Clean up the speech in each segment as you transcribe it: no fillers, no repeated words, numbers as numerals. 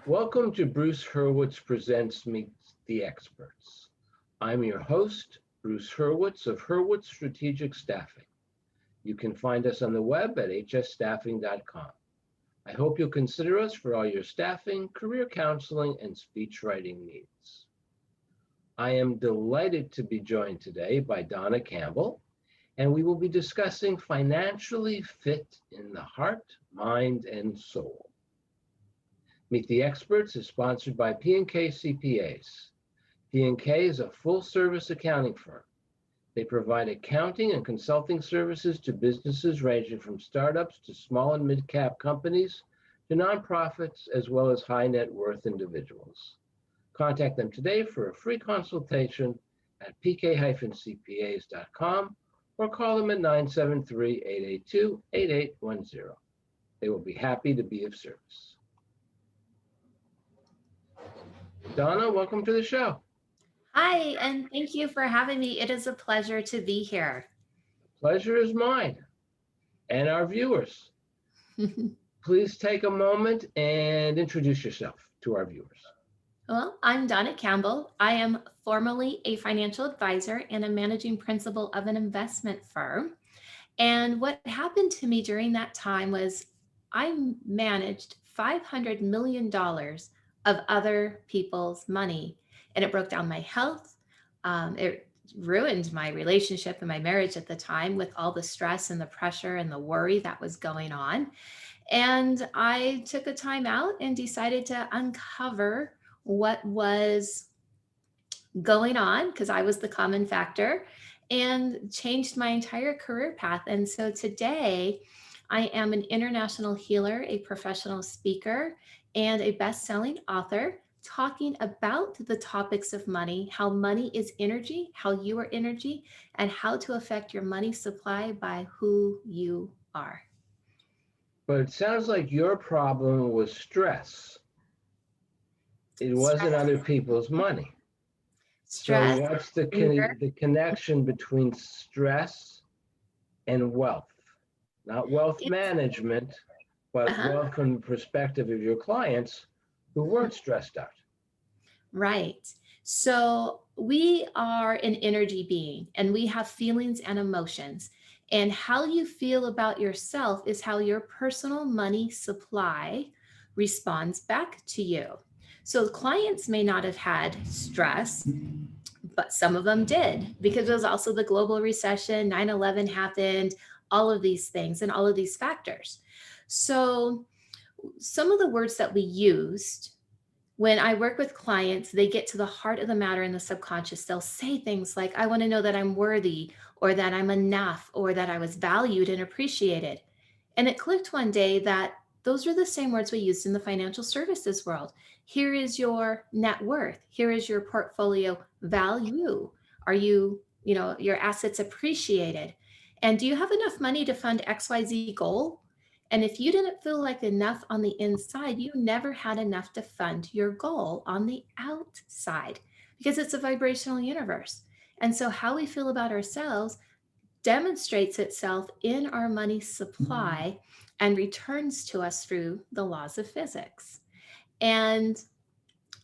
Welcome to Bruce Hurwitz Presents Meet the Experts. I'm your host, Bruce Hurwitz of Hurwitz Strategic Staffing. You can find us on the web at hsstaffing.com. I hope you'll consider us for all your staffing, career counseling, and speech writing needs. I am delighted to be joined today by Dawna Campbell, and we will be discussing financially fit in the heart, mind, and soul. Meet the Experts is sponsored by P&K CPAs. P&K is a full-service accounting firm. They provide accounting and consulting services to businesses ranging from startups to small and mid-cap companies to nonprofits, as well as high net worth individuals. Contact them today for a free consultation at pk-cpas.com or call them at 973-882-8810. They will be happy to be of service. Dawna, welcome to the show. Hi, and thank you for having me. It is a pleasure to be here. Pleasure is mine and our viewers. Please take a moment and introduce yourself to our viewers. Well, I'm Dawna Campbell. I am formerly a financial advisor and a managing principal of an investment firm. And what happened to me during that time was I managed $500 million of other people's money, and it broke down my health. It ruined my relationship and my marriage at the time with all the stress and the pressure and the worry that was going on. And I took a time out and decided to uncover what was going on, because I was the common factor, and changed my entire career path. And so today I am an international healer, a professional speaker, and a best-selling author, talking about the topics of money, how money is energy, how you are energy, and how to affect your money supply by who you are. But it sounds like your problem was stress. It wasn't Stress, other people's money. stress, So what's the anger. connection between stress and wealth? Not wealth It's, management, but uh-huh. wealth from the perspective of your clients who weren't stressed out. Right. So we are an energy being and we have feelings and emotions. And how you feel about yourself is how your personal money supply responds back to you. So clients may not have had stress, but some of them did, because it was also the global recession, 9/11 happened, all of these things and all of these factors. So some of the words that we used when I work with clients, they get to the heart of the matter in the subconscious. They'll say things like, I want to know that I'm worthy, or that I'm enough, or that I was valued and appreciated. And it clicked one day that those are the same words we used in the financial services world. Here is your net worth. Here is your portfolio value. Are your assets appreciated? And do you have enough money to fund XYZ goal? And if you didn't feel like enough on the inside, you never had enough to fund your goal on the outside, because it's a vibrational universe. And so how we feel about ourselves demonstrates itself in our money supply and returns to us through the laws of physics. And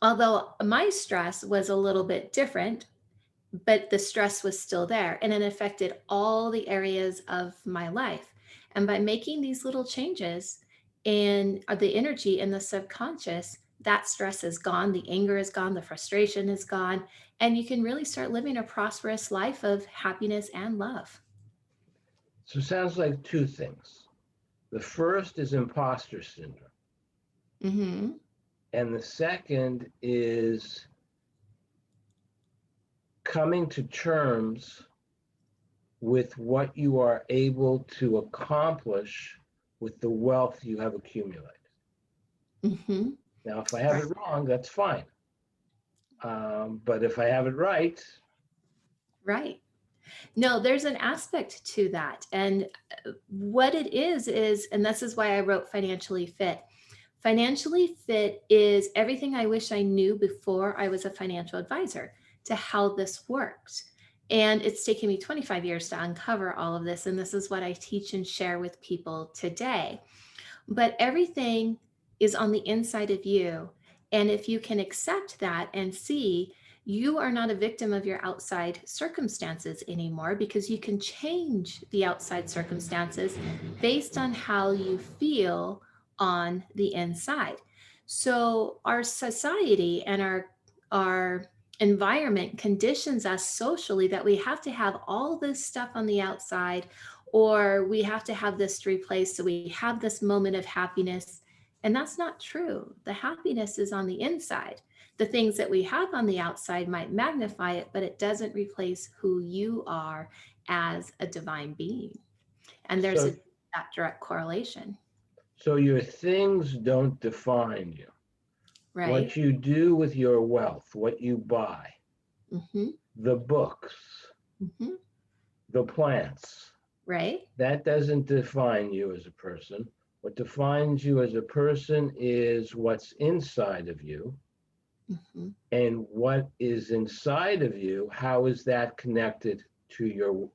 although my stress was a little bit different, but the stress was still there and it affected all the areas of my life. And by making these little changes in the energy in the subconscious, that stress is gone, the anger is gone, the frustration is gone, and you can really start living a prosperous life of happiness and love. So it sounds like two things. The first is imposter syndrome. Mm-hmm. And the second is coming to terms with what you are able to accomplish with the wealth you have accumulated. Mm-hmm. Now, if I have Right. it wrong, that's fine. But if I have it right, Right. No, there's an aspect to that. And what it is, and this is why I wrote Financially Fit. Financially Fit is everything I wish I knew before I was a financial advisor to how this works. And it's taken me 25 years to uncover all of this. And this is what I teach and share with people today. But everything is on the inside of you. And if you can accept that and see you are not a victim of your outside circumstances anymore, because you can change the outside circumstances based on how you feel on the inside. So our society and our environment conditions us socially that we have to have all this stuff on the outside, or we have to have this replaced so we have this moment of happiness. And that's not true. The happiness is on the inside. The things that we have on the outside might magnify it, but it doesn't replace who you are as a divine being. And there's So, that direct correlation, so your things don't define you. right? What you do with your wealth, what you buy, Mm-hmm. the books, Mm-hmm. the plants, Right? that doesn't define you as a person. What defines you as a person is what's inside of you. Mm-hmm. And what is inside of you, how is that connected to your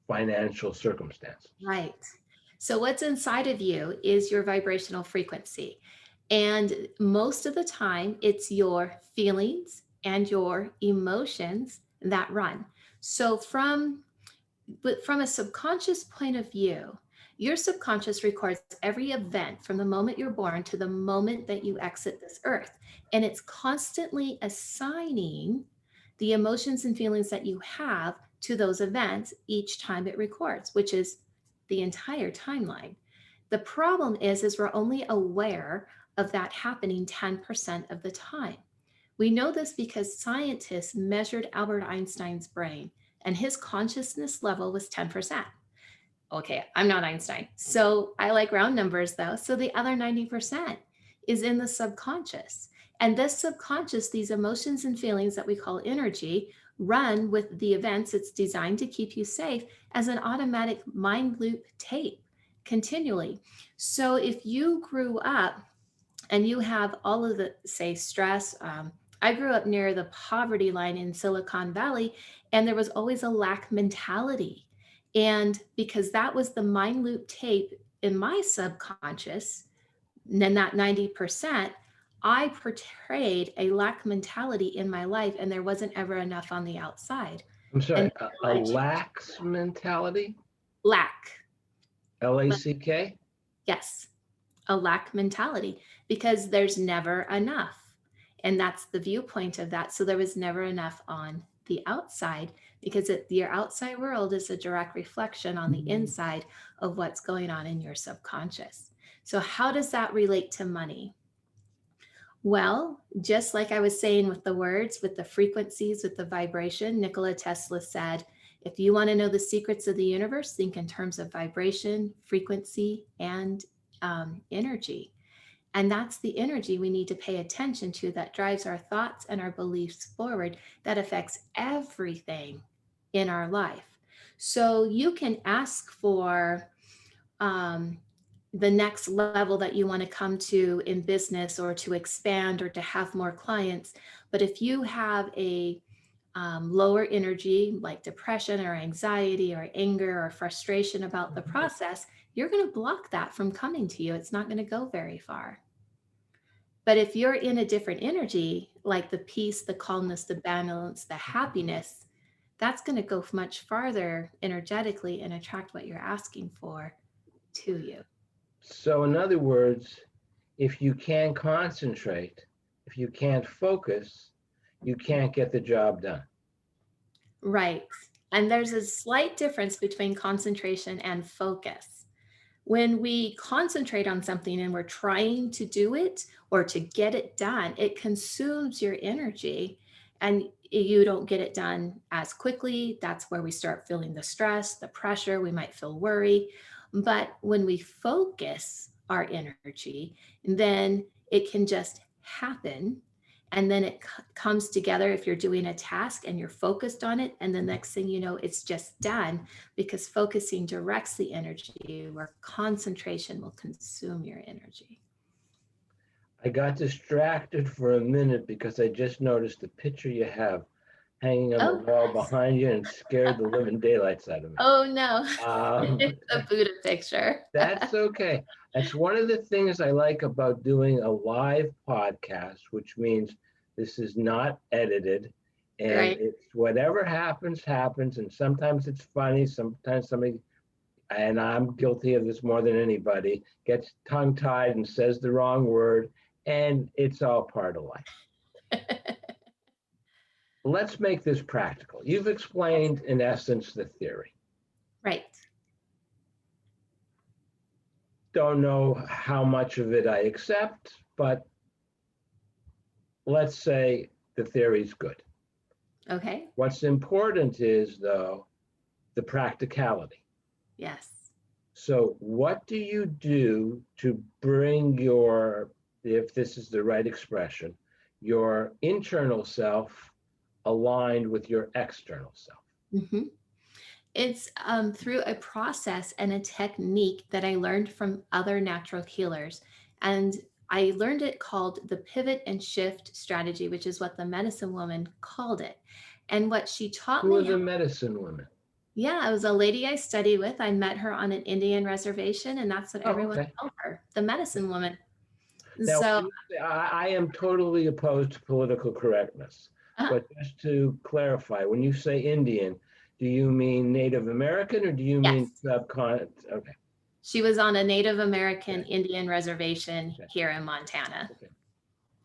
financial circumstances? Right. So what's inside of you is your vibrational frequency. And most of the time, it's your feelings and your emotions that run. So from a subconscious point of view, your subconscious records every event from the moment you're born to the moment that you exit this earth. And it's constantly assigning the emotions and feelings that you have to those events each time it records, which is the entire timeline. The problem is we're only aware of that happening 10% of the time. We know this because scientists measured Albert Einstein's brain and his consciousness level was 10%. Okay, I'm not Einstein. So I like round numbers though. So the other 90% is in the subconscious. And this subconscious, these emotions and feelings that we call energy, run with the events. It's designed to keep you safe as an automatic mind loop tape continually. So if you grew up and you have all of the, say, stress, I grew up near the poverty line in Silicon Valley, and there was always a lack mentality. And because that was the mind loop tape in my subconscious, then that 90%, I portrayed a lack mentality in my life, and there wasn't ever enough on the outside. I'm sorry, a Until I changed lax mentality, lack. LACK? Yes, a lack mentality, because there's never enough. And that's the viewpoint of that. So there was never enough on the outside, because your outside world is a direct reflection on the inside of what's going on in your subconscious. So how does that relate to money? Well, just like I was saying with the words, with the frequencies, with the vibration, Nikola Tesla said, if you want to know the secrets of the universe, think in terms of vibration, frequency, and energy. And that's the energy we need to pay attention to that drives our thoughts and our beliefs forward, that affects everything in our life. So you can ask for the next level that you want to come to in business, or to expand, or to have more clients. But if you have a lower energy like depression or anxiety or anger or frustration about the process, you're going to block that from coming to you. It's not going to go very far. But if you're in a different energy, like the peace, the calmness, the balance, the happiness, that's going to go much farther energetically and attract what you're asking for to you. So, in other words, if you can't concentrate, if you can't focus, you can't get the job done. Right. And there's a slight difference between concentration and focus. When we concentrate on something and we're trying to do it or to get it done, it consumes your energy and you don't get it done as quickly. That's where we start feeling the stress, the pressure. We might feel worry. But when we focus our energy, then it can just happen. And then it comes together if you're doing a task and you're focused on it. And the next thing you know, it's just done, because focusing directs the energy, where concentration will consume your energy. I got distracted for a minute because I just noticed the picture you have hanging on the wall behind you, and scared the living daylights out of me. Oh no, Um, it's a Buddha picture. That's okay. That's one of the things I like about doing a live podcast, which means this is not edited, and Right. it's whatever happens, happens. And sometimes it's funny, sometimes somebody, and I'm guilty of this more than anybody, gets tongue-tied and says the wrong word, and it's all part of life. Let's make this practical. You've explained, in essence, the theory. Right. Don't know how much of it I accept, but let's say the theory's good. Okay. What's important is, though, the practicality. Yes. So what do you do to bring your, if this is the right expression, your internal self aligned with your external self? Mm-hmm. It's through a process and a technique that I learned from other natural healers. And I learned it called the pivot and shift strategy, which is what the medicine woman called it. And what she taught Who are me, the medicine women? yeah, it was a lady I studied with. I met her on an Indian reservation, and that's what Oh, everyone okay. called her, the medicine woman. Now, So, I am totally opposed to political correctness, uh, but just to clarify, when you say Indian, do you mean Native American or do you mean yes, subcontinent? Okay, she was on a Native American okay, Indian reservation okay, here in Montana. okay,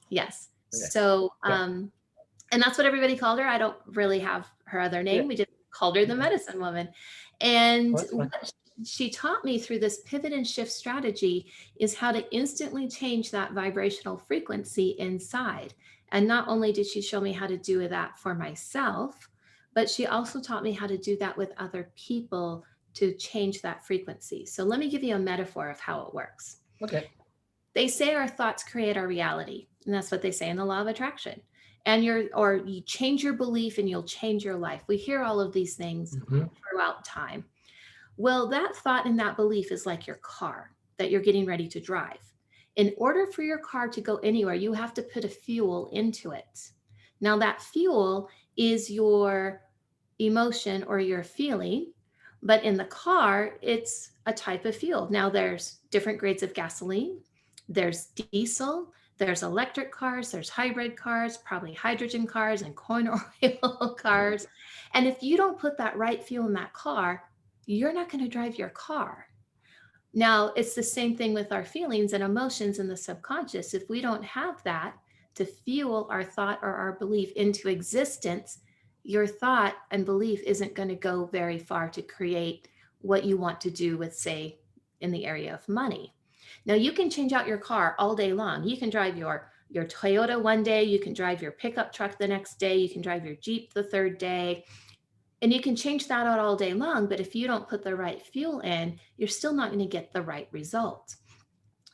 Yes. okay. So, Yeah, and that's what everybody called her. I don't really have her other yeah, name. We just called her the okay. medicine woman. And Well, that's fine. what she taught me through this pivot and shift strategy is how to instantly change that vibrational frequency inside. And not only did she show me how to do that for myself, but she also taught me how to do that with other people to change that frequency. So let me give you a metaphor of how it works. Okay. They say our thoughts create our reality, and that's what they say in the law of attraction. And you change your belief and you'll change your life. We hear all of these things Mm-hmm. throughout time. Well, that thought and that belief is like your car that you're getting ready to drive. In order for your car to go anywhere, you have to put a fuel into it. Now that fuel is your emotion or your feeling, but in the car, it's a type of fuel. Now there's different grades of gasoline, there's diesel, there's electric cars, there's hybrid cars, probably hydrogen cars and corn oil cars. And if you don't put that right fuel in that car, you're not going to drive your car. Now, it's the same thing with our feelings and emotions in the subconscious. If we don't have that to fuel our thought or our belief into existence, your thought and belief isn't going to go very far to create what you want to do with, say, in the area of money. Now, you can change out your car all day long. You can drive your Toyota one day, you can drive your pickup truck the next day, you can drive your Jeep the third day, and you can change that out all day long, but if you don't put the right fuel in, you're still not going to get the right result.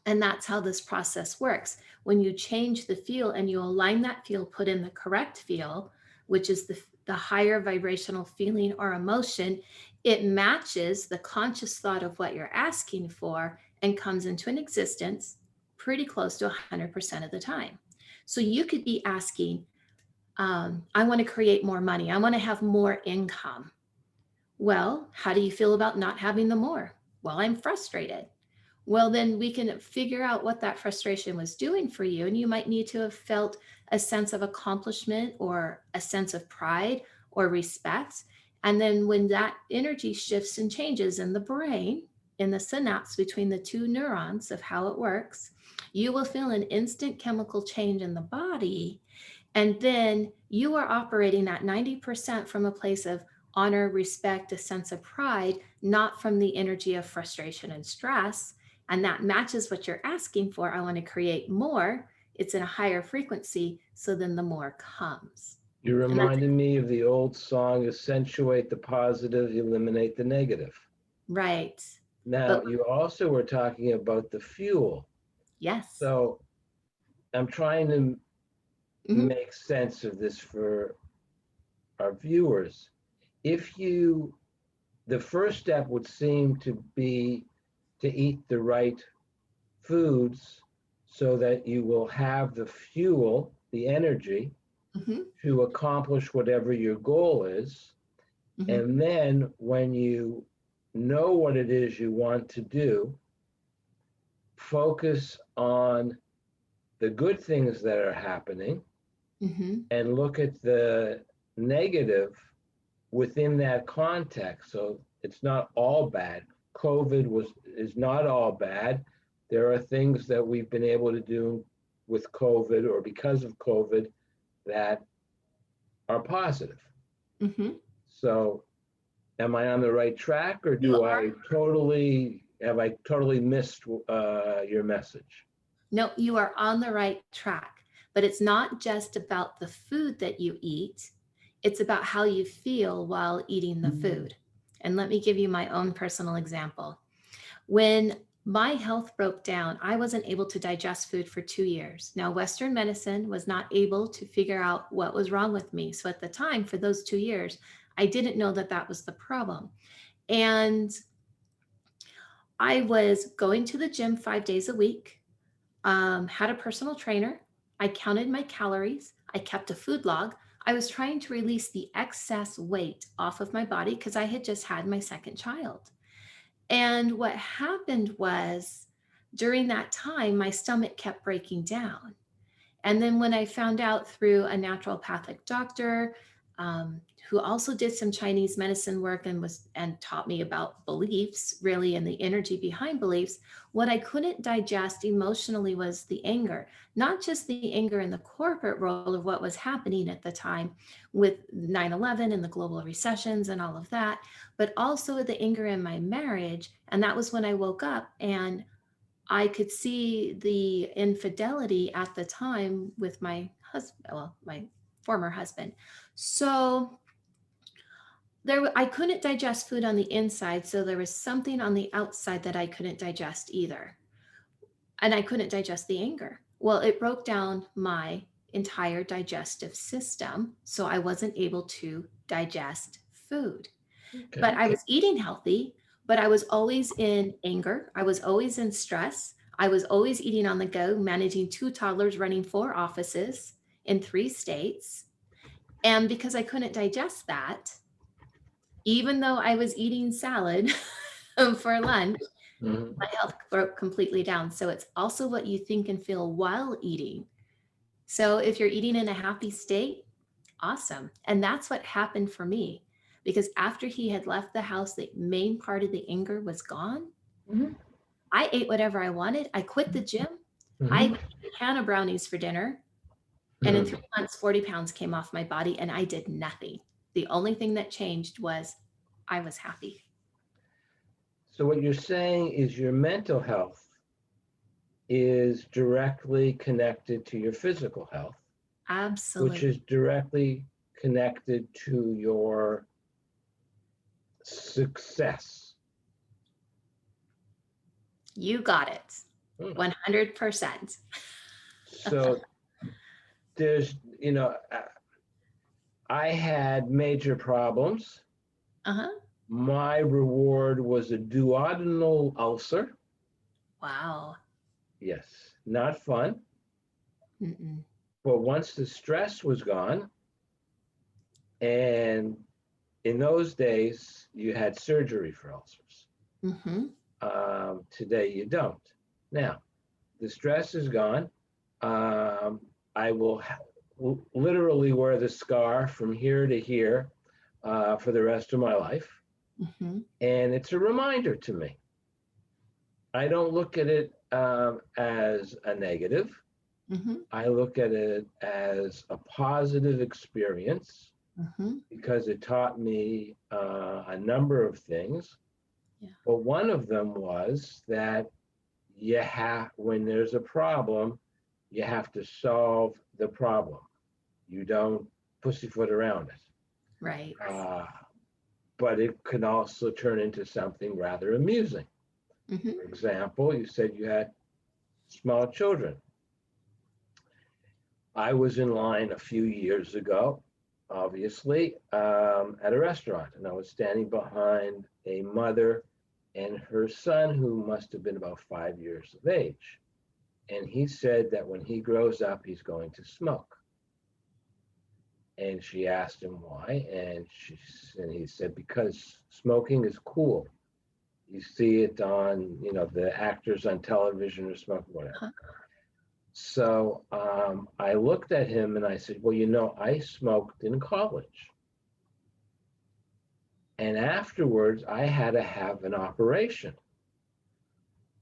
And that's how this process works. When you change the fuel and you align that fuel, put in the correct fuel, which is the higher vibrational feeling or emotion, it matches the conscious thought of what you're asking for and comes into an existence pretty close to 100% of the time. So you could be asking, I want to create more money. I want to have more income. Well, how do you feel about not having the more? Well, I'm frustrated. Well, then we can figure out what that frustration was doing for you. And you might need to have felt a sense of accomplishment or a sense of pride or respect. And then when that energy shifts and changes in the brain, in the synapse between the two neurons of how it works, you will feel an instant chemical change in the body. And then you are operating at 90% from a place of honor, respect, a sense of pride, not from the energy of frustration and stress. And that matches what you're asking for. I want to create more. It's in a higher frequency. So then the more comes. You And that's reminded me of the old song, accentuate the positive, eliminate the negative. right. Now, But you also were talking about the fuel. yes. So I'm trying to Mhm. make sense of this for our viewers. If you, the first step would seem to be to eat the right foods so that you will have the fuel, the energy Mhm. to accomplish whatever your goal is. Mhm. And then when you know what it is you want to do, focus on the good things that are happening and look at the negative within that context. So it's not all bad. Is not all bad. There are things that we've been able to do with COVID or because of COVID that are positive. So am I on the right track, or have I totally missed your message? No, you are on the right track, but it's not just about the food that you eat. It's about how you feel while eating the food. And let me give you my own personal example. When my health broke down, I wasn't able to digest food for 2 years. Now, Western medicine was not able to figure out what was wrong with me. So at the time, for those 2 years, I didn't know that that was the problem. And I was going to the gym 5 days a week, had a personal trainer. I counted my calories. I kept a food log. I was trying to release the excess weight off of my body because I had just had my second child. And what happened was during that time, my stomach kept breaking down. And then when I found out through a naturopathic doctor, who also did some Chinese medicine work and taught me about beliefs, really, and the energy behind beliefs, what I couldn't digest emotionally was the anger, not just the anger in the corporate role of what was happening at the time with 9/11 and the global recessions and all of that, but also the anger in my marriage. And that was when I woke up and I could see the infidelity at the time with my husband, well, my former husband. So I couldn't digest food on the inside, so there was something on the outside that I couldn't digest either. And I couldn't digest the anger. Well, it broke down my entire digestive system, so I wasn't able to digest food. Okay. But I was eating healthy, but I was always in anger. I was always in stress. I was always eating on the go, managing 2 toddlers, running 4 offices in 3 states. And because I couldn't digest that, even though I was eating salad for lunch, my health broke completely down. So it's also what you think and feel while eating. So if you're eating in a happy state, awesome. And that's what happened for me, because after he had left the house, the main part of the anger was gone. I ate whatever I wanted. I quit the gym. I ate a can of brownies for dinner. And in 3 months, 40 pounds came off my body and I did nothing. The only thing that changed was I was happy. So what you're saying is your mental health is directly connected to your physical health. Absolutely. Which is directly connected to your success. You got it. 100%. So there's, I had major problems. My reward was a duodenal ulcer. Wow. Yes, not fun. But once the stress was gone, and in those days, you had surgery for ulcers. Today, you don't. Now, the stress is gone. I will literally wear the scar from here to here for the rest of my life. And it's a reminder to me. I don't look at it as a negative. I look at it as a positive experience because it taught me a number of things. But one of them was that when there's a problem, you have to solve the problem. You don't pussyfoot around it. Right. But it can also turn into something rather amusing. For example, you said you had small children. I was in line a few years ago, obviously, at a restaurant, and I was standing behind a mother and her son who must have been about 5 years of age. And he said that when he grows up, he's going to smoke. And she asked him why, and he said, because smoking is cool. You see it on, the actors on television or smoking, whatever. Huh. So I looked at him and I said, well, I smoked in college. And afterwards, I had to have an operation.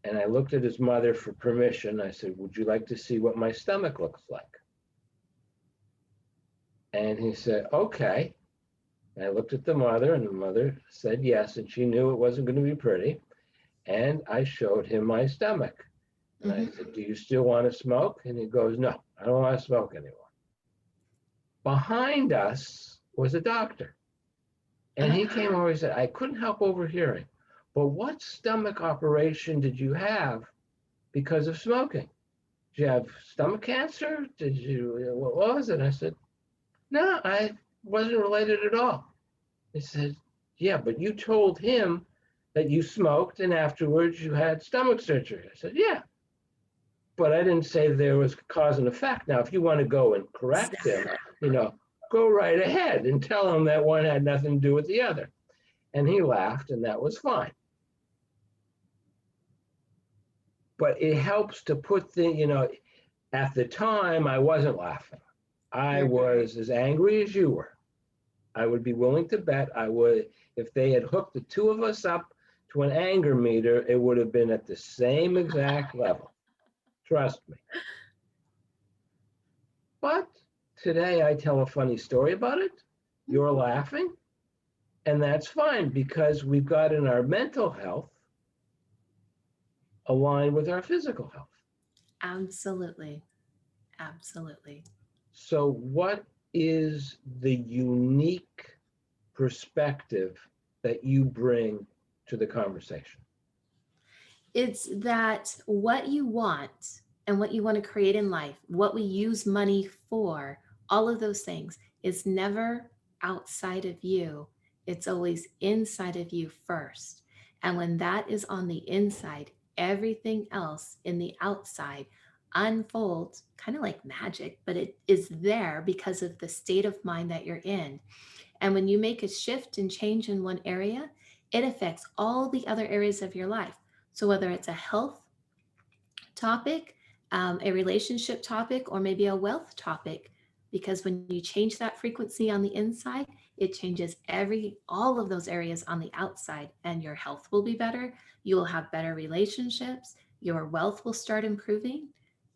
And I looked at his mother for permission. I said, would you like to see what my stomach looks like? And he said, okay. And I looked at the mother, and the mother said yes, and she knew it wasn't going to be pretty. And I showed him my stomach. And I said, do you still want to smoke? And he goes, no, I don't want to smoke anymore. Behind us was a doctor. And he came over and said, I couldn't help overhearing, but what stomach operation did you have because of smoking? Did you have stomach cancer? What was it? I said, no, I wasn't related at all. He said, yeah, but you told him that you smoked and afterwards you had stomach surgery. I said, yeah, but I didn't say there was cause and effect. Now, if you want to go and correct him, go right ahead and tell him that one had nothing to do with the other. And he laughed, and that was fine. But it helps to put at the time, I wasn't laughing. I was as angry as you were. I would be willing to bet if they had hooked the two of us up to an anger meter, it would have been at the same exact level. Trust me. But today I tell a funny story about it. You're laughing, and that's fine because we've got in our mental health aligned with our physical health. Absolutely. Absolutely. So what is the unique perspective that you bring to the conversation? It's that what you want and what you want to create in life, what we use money for, all of those things is never outside of you. It's always inside of you first. And when that is on the inside, everything else in the outside unfolds kind of like magic, but it is there because of the state of mind that you're in. And when you make a shift and change in one area, it affects all the other areas of your life. So whether it's a health topic, a relationship topic, or maybe a wealth topic, because when you change that frequency on the inside, it changes all of those areas on the outside, and your health will be better. You will have better relationships. Your wealth will start improving,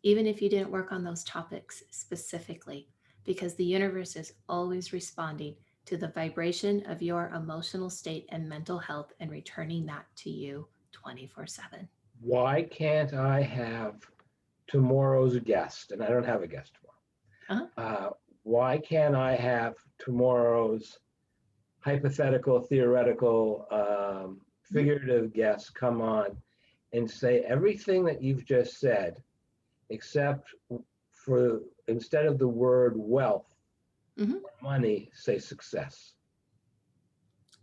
even if you didn't work on those topics specifically, because the universe is always responding to the vibration of your emotional state and mental health and returning that to you 24/7. Why can't I have tomorrow's guest? And I don't have a guest tomorrow. Why can't I have tomorrow's hypothetical, theoretical, figurative guest come on and say everything that you've just said, except for instead of the word wealth, or money, say success?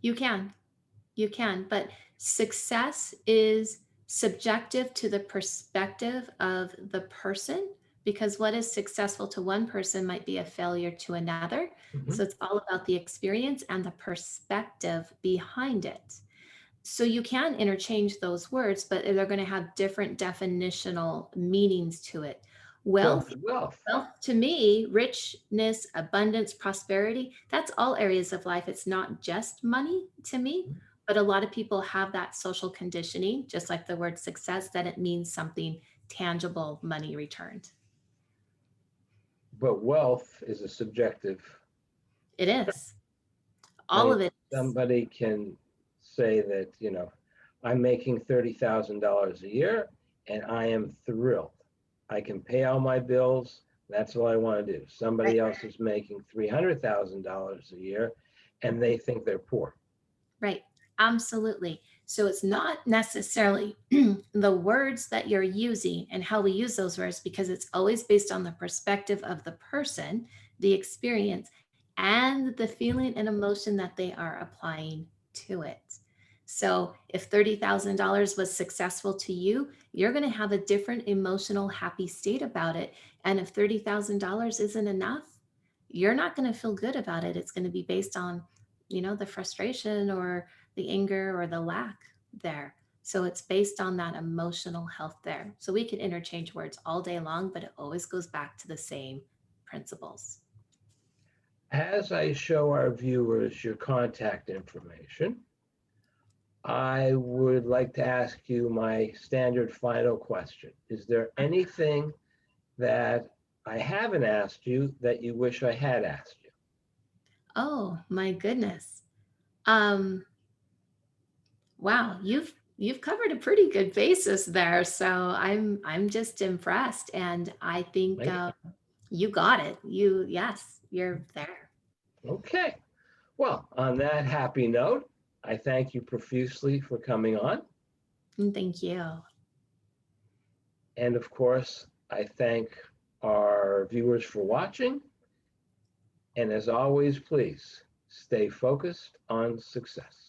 You can, but success is subjective to the perspective of the person, because what is successful to one person might be a failure to another. So it's all about the experience and the perspective behind it. So you can interchange those words, but they're going to have different definitional meanings to it. Wealth to me, richness, abundance, prosperity, that's all areas of life. It's not just money to me, but a lot of people have that social conditioning, just like the word success, that it means something tangible, money returned. But wealth is a subjective. It is. All of it. Somebody can say that, I'm making $30,000 a year and I am thrilled. I can pay all my bills. That's all I want to do. Somebody else is making $300,000 a year and they think they're poor. Right. Absolutely. So it's not necessarily the words that you're using and how we use those words, because it's always based on the perspective of the person, the experience, and the feeling and emotion that they are applying to it. So if $30,000 was successful to you, you're going to have a different emotional, happy state about it. And if $30,000 isn't enough, you're not going to feel good about it. It's going to be based on, the frustration or the anger or the lack there. So it's based on that emotional health there. So we can interchange words all day long, but it always goes back to the same principles. As I show our viewers your contact information, I would like to ask you my standard final question. Is there anything that I haven't asked you that you wish I had asked you? Oh my goodness. Um, wow, you've covered a pretty good basis there. So I'm just impressed, and I think Thank you got it. You yes, you're there. you. Okay. Well, on that happy note, I thank you profusely for coming on. And thank you. And of course, I thank our viewers for watching. And as always, please stay focused on success.